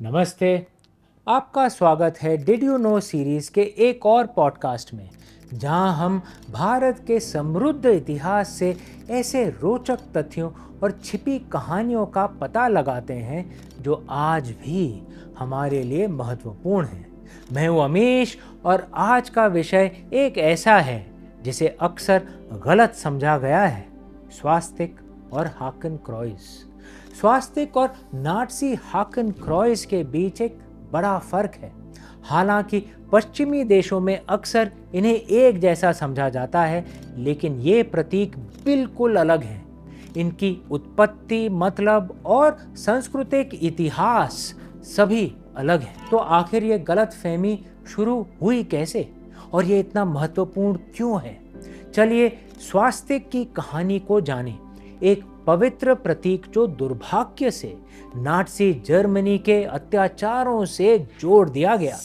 नमस्ते। आपका स्वागत है डिड यू नो सीरीज के एक और पॉडकास्ट में, जहां हम भारत के समृद्ध इतिहास से ऐसे रोचक तथ्यों और छिपी कहानियों का पता लगाते हैं जो आज भी हमारे लिए महत्वपूर्ण हैं। मैं हूं अमीश और आज का विषय एक ऐसा है जिसे अक्सर गलत समझा गया है, स्वास्तिक और हाकन क्रॉइस। स्वास्तिक और नाटसी हाकन क्रॉइस के बीच एक बड़ा फर्क है। हालांकि पश्चिमी देशों में अक्सर इन्हें एक जैसा समझा जाता है, लेकिन ये प्रतीक बिल्कुल अलग हैं। इनकी उत्पत्ति, मतलब और सांस्कृतिक इतिहास सभी अलग हैं। तो आखिर ये गलतफहमी शुरू हुई कैसे और ये इतना महत्वपूर्ण क्यों है? चलिए स्वास्तिक की कहानी को जानें। एक पवित्र प्रतीक जो दुर्भाग्य से नाटसी जर्मनी के अत्याचारों से जोड़ दिया गया।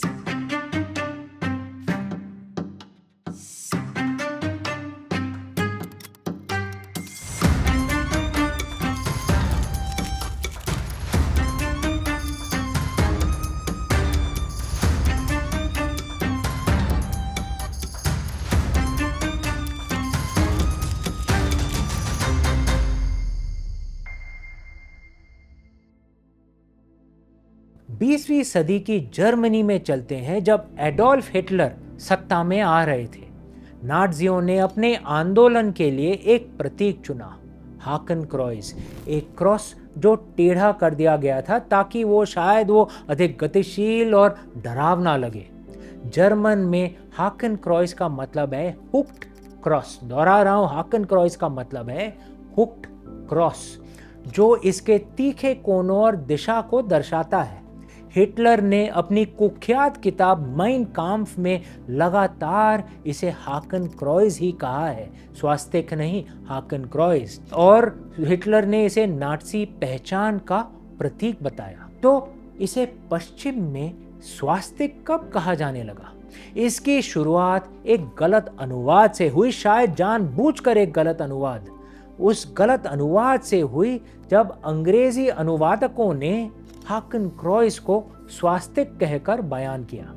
बीसवीं सदी की जर्मनी में चलते हैं, जब एडोल्फ हिटलर सत्ता में आ रहे थे। नाटजियों ने अपने आंदोलन के लिए एक प्रतीक चुना, हाकन क्रॉइस, एक क्रॉस जो टेढ़ा कर दिया गया था ताकि वो अधिक गतिशील और डरावना लगे। जर्मन में हाकन क्रॉइस का मतलब है हुक्ड क्रॉस। दोहरा रहा हूं, हाकन क्रॉइस का मतलब है हुक्ड क्रॉस, जो इसके तीखे कोनों और दिशा को दर्शाता है। हिटलर ने अपनी कुख्यात किताब माइन काम्फ में लगातार इसे हाकन क्रॉइस ही कहा है, स्वास्तिक नहीं, हाकन क्रॉइस। और हिटलर ने इसे नाटसी पहचान का प्रतीक बताया। तो इसे पश्चिम में स्वास्तिक कब कहा जाने लगा? इसकी शुरुआत एक गलत अनुवाद से हुई, शायद जानबूझकर एक गलत अनुवाद। उस गलत अनुवाद से हुई जब अंग्रेजी अनुवादकों ने हाकन क्रॉइस को स्वास्तिक कहकर बयान किया।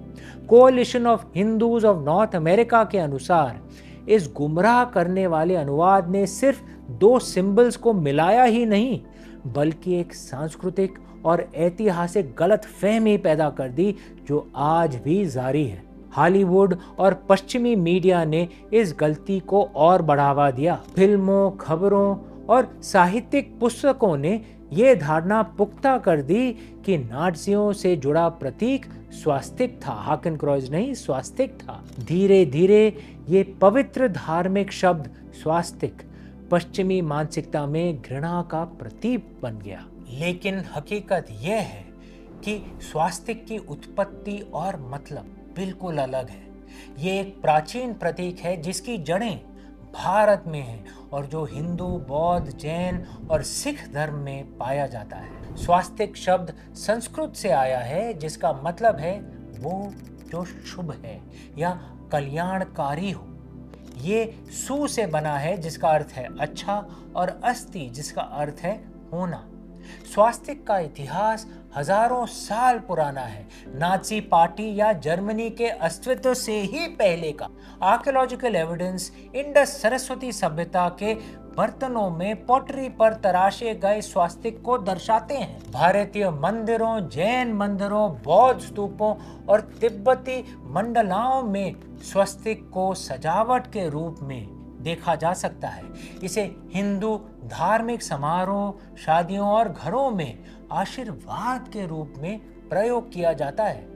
कोalition of Hindus of North America के अनुसार इस गुमराह करने वाले अनुवाद ने सिर्फ दो सिंबल्स को मिलाया ही नहीं, बल्कि एक सांस्कृतिक और ऐतिहासिक गलतफहमी पैदा कर दी जो आज भी जारी है। हॉलीवुड और पश्चिमी मीडिया ने इस गलती को और बढ़ावा दिया। फिल्मों, खबरों और साहित्यिक पुस्तकों ने यह धारणा पुख्ता कर दी कि नाटजियों से जुड़ा प्रतीक स्वास्तिक था, हाकन क्रॉइस नहीं, स्वास्तिक था। धीरे धीरे ये पवित्र धार्मिक शब्द स्वास्तिक पश्चिमी मानसिकता में घृणा का प्रतीक बन गया। लेकिन हकीकत यह है कि स्वास्तिक की उत्पत्ति और मतलब बिल्कुल अलग है। ये एक प्राचीन प्रतीक है जिसकी जड़ें भारत में है और जो हिंदू, बौद्ध, जैन और सिख धर्म में पाया जाता है। स्वास्तिक शब्द संस्कृत से आया है जिसका मतलब है वो जो शुभ है या कल्याणकारी हो। ये सु से बना है जिसका अर्थ है अच्छा और अस्ति जिसका अर्थ है होना। स्वास्तिक का इतिहास हजारों साल पुराना है। नाजी पार्टी या जर्मनी के अस्तित्व से ही पहले का आर्कियोलॉजिकल एविडेंस इंडस सरस्वती सभ्यता के बर्तनों में पॉटरी पर तराशे गए स्वास्तिक को दर्शाते हैं। भारतीय मंदिरों, जैन मंदिरों, बौद्ध स्तूपों और तिब्बती मंडलाओं में स्वास्तिक को सजावट के रूप में देखा जा सकता है। इसे हिंदू धार्मिक समारोह, शादियों और घरों में आशीर्वाद के रूप में प्रयोग किया जाता है।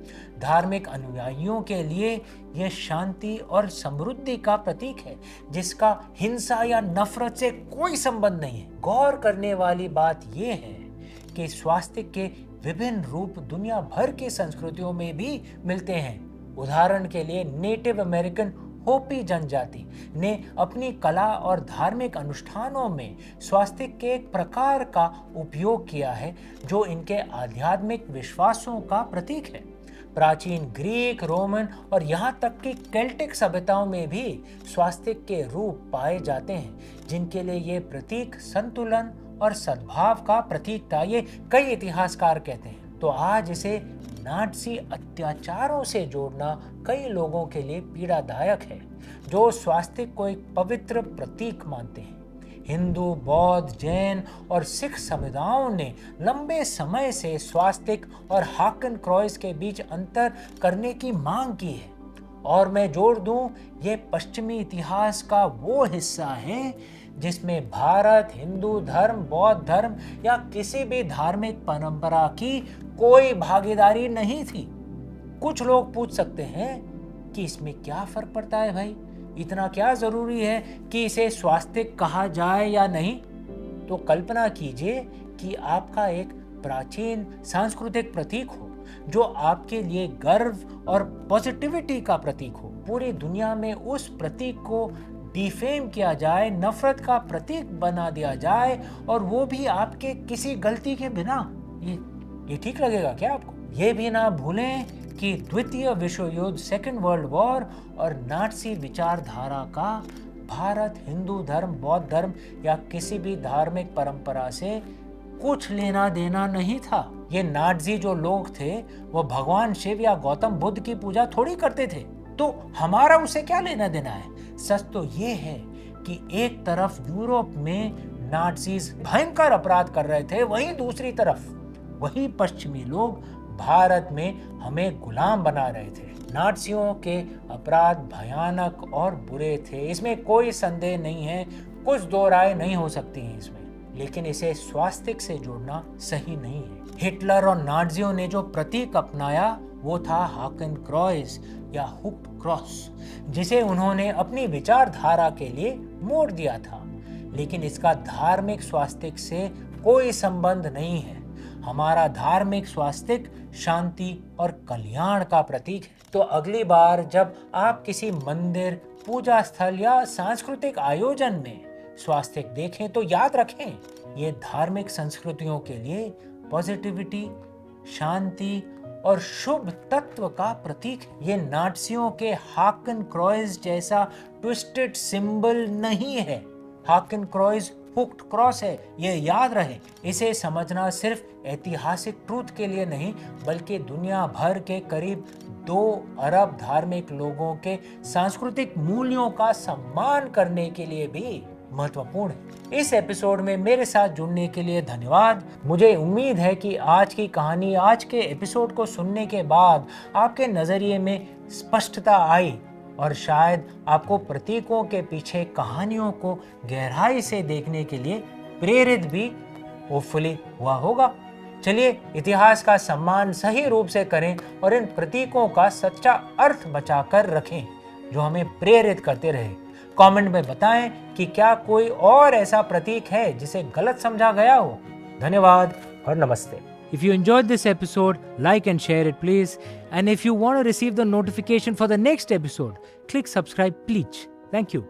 धार्मिक अनुयायियों के लिए यह शांति और समृद्धि का प्रतीक है जिसका हिंसा या नफरत से कोई संबंध नहीं है। गौर करने वाली बात यह है कि स्वास्तिक के विभिन्न रूप दुनिया भर की संस्कृतियों में भी मिलते हैं। उदाहरण के लिए नेटिव अमेरिकन होपी जनजाति ने अपनी कला और धार्मिक अनुष्ठानों में स्वास्तिक के एक प्रकार का उपयोग किया है जो इनके आध्यात्मिक विश्वासों का प्रतीक है। प्राचीन ग्रीक, रोमन और यहाँ तक कि केल्टिक सभ्यताओं में भी स्वास्तिक के रूप पाए जाते हैं जिनके लिए ये प्रतीक संतुलन और सद्भाव का प्रतीक था। ये कई इतिहासकार कहते हैं। तो आज इसे नाज़ी अत्याचारों से जोड़ना कई लोगों के लिए पीड़ादायक है, जो स्वास्तिक को एक पवित्र प्रतीक मानते हैं। हिंदू, बौद्ध, जैन और सिख समुदायों ने लंबे समय से स्वास्तिक और हाकन क्रॉस के बीच अंतर करने की मांग की है। और मैं जोड़ दूं, ये पश्चिमी इतिहास का वो हिस्सा है जिसमें भारत, हिंदू धर्म, बौद्ध धर्म या किसी भी धार्मिक परंपरा की कोई भागीदारी नहीं थी। कुछ लोग पूछ सकते हैं कि इसमें क्या फर्क पड़ता है भाई, इतना क्या जरूरी है कि इसे स्वास्तिक कहा जाए या नहीं। तो कल्पना कीजिए कि आपका एक प्राचीन सांस्कृतिक प्रतीक हो जो आपके लिए गर्व और पॉजिटिविटी का प्रतीक हो। पूरी दुनिया में उस प्रतीक को डिफेम किया जाए, नफरत का प्रतीक बना दिया जाए, और वो भी आपके किसी गलती के बिना। ये ठीक लगेगा क्या आपको? ये भी ना भूलें कि द्वितीय विश्व युद्ध, सेकेंड वर्ल्ड वॉर और नाज़ी विचारधारा का भारत, हिंदू धर्म, बौद्ध धर्म या किसी भी धार्मिक परंपरा से कुछ लेना देना नहीं था। ये नाज़ी जो लोग थे वो भगवान शिव या गौतम बुद्ध की पूजा थोड़ी करते थे, तो हमारा उसे क्या लेना देना है। सच तो ये है कि एक तरफ यूरोप में नाज़ीज भयंकर अपराध कर रहे थे, वहीं दूसरी तरफ वही पश्चिमी लोग भारत में हमें गुलाम बना रहे थे। नाज़ियों के अपराध भयानक और बुरे थे, इसमें कोई संदेह नहीं है, कुछ दो राय नहीं हो सकती है इसमें, लेकिन इसे स्वास्तिक से जोड़ना सही नहीं है। हिटलर और नाज़ियों ने जो प्रतीक अपनाया वो था हाकन क्रॉस या हुक्ड क्रॉस, जिसे उन्होंने अपनी विचारधारा के लिए मोड़ दिया था, लेकिन इसका धार्मिक स्वास्तिक से कोई संबंध नहीं है। हमारा धार्मिक स्वास्तिक शांति और कल्याण का प्रतीक है। तो अगली बार जब आप किसी मंदिर, पूजा स्थल या सांस्कृतिक आयोजन में स्वास्तिक देखें तो याद रखें, ये धार्मिक संस्कृतियों के लिए पॉजिटिविटी, शांति और शुभ तत्व का प्रतीक है। ये नाज़ियों के हाकन क्रॉस जैसा ट्विस्टेड सिंबल नहीं है। हाकन क्रॉस हुक्ड क्रॉस है, ये याद रहे। इसे समझना सिर्फ ऐतिहासिक ट्रूथ के लिए नहीं, बल्कि दुनिया भर के करीब 2 अरब धार्मिक लोगों के सांस्कृतिक मूल्यों का सम्मान करने के लिए भी महत्वपूर्ण है। इस एपिसोड में मेरे साथ जुड़ने के लिए धन्यवाद। मुझे उम्मीद है कि आज की कहानी, आज के एपिसोड को सुनने के बाद आपके नजरिए में स्पष्टता आई और शायद आपको प्रतीकों के पीछे कहानियों को गहराई से देखने के लिए प्रेरित भी होपफुली हुआ होगा। चलिए इतिहास का सम्मान सही रूप से करें और इन प्रतीकों का सच्चा अर्थ बचाकर रखें जो हमें प्रेरित करते रहे। कमेंट में बताएं कि क्या कोई और ऐसा प्रतीक है जिसे गलत समझा गया हो। धन्यवाद और नमस्ते। If you enjoyed this episode, like and share it please. And if you want to receive the notification for the next episode, click subscribe please. Thank you.